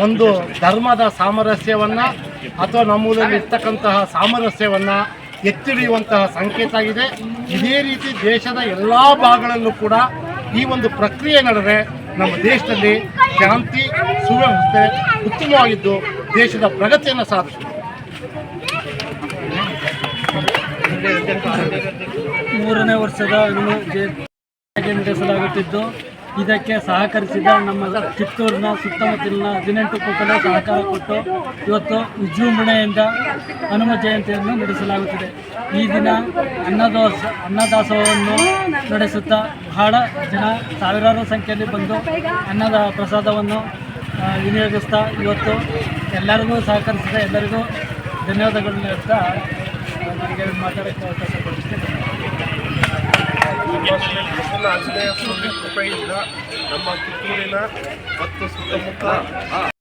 ಒಂದು ಧರ್ಮದ ಸಾಮರಸ್ಯವನ್ನು ಅಥವಾ ನಮ್ಮೂರಲ್ಲಿ ಇರ್ತಕ್ಕಂತಹ ಸಾಮರಸ್ಯವನ್ನು ಎತ್ತಿಡಿಯುವಂತಹ ಸಂಕೇತ ಆಗಿದೆ. ಇದೇ ರೀತಿ ದೇಶದ ಎಲ್ಲ ಭಾಗಗಳಲ್ಲೂ ಕೂಡ ಈ ಒಂದು ಪ್ರಕ್ರಿಯೆ ನಡೆದರೆ ನಮ್ಮ ದೇಶದಲ್ಲಿ ಶಾಂತಿ ಸುವ್ಯವಸ್ಥೆ ಉತ್ತಮವಾಗಿದ್ದು ದೇಶದ ಪ್ರಗತಿಯನ್ನು ಸಾಧಿಸುತ್ತೆ. 3ನೇ ವರ್ಷದ ನಡೆಸಲಾಗುತ್ತಿದ್ದು ಇದಕ್ಕೆ ಸಹಕರಿಸಿದ ನಮ್ಮ ಕಿತ್ತೂರಿನ ಸುತ್ತಮುತ್ತಲಿನ 18 ಕುಟುಂಬ ಸಹಕಾರ ಕೊಟ್ಟು ಇವತ್ತು ವಿಜೃಂಭಣೆಯಿಂದ ಹನುಮ ಜಯಂತಿಯನ್ನು ನಡೆಸಲಾಗುತ್ತಿದೆ. ಈ ದಿನ ಅನ್ನದಾಸೋಹವನ್ನು ನಡೆಸುತ್ತಾ ಬಹಳ ಜನ ಸಾವಿರಾರು ಸಂಖ್ಯೆಯಲ್ಲಿ ಬಂದು ಅನ್ನದ ಪ್ರಸಾದವನ್ನು ವಿನಿಯೋಗಿಸ್ತಾ ಇವತ್ತು ಎಲ್ಲರಿಗೂ ಸಹಕರಿಸಿದ ಎಲ್ಲರಿಗೂ ಧನ್ಯವಾದಗಳನ್ನು ಹೇಳ್ತಾ ನನಗೆ ಮಾತಾಡೋಕ್ಕೆ ಅವಕಾಶ ಕೊಡಿಸ್ತೇನೆ. ಆಂಜನೇಯ ಸ್ವಾಮಿ ಕೃಪೆಯಿಂದ ನಮ್ಮ ಕಿತ್ತೂರಿನ ಮತ್ತು ಸುತ್ತಮುತ್ತ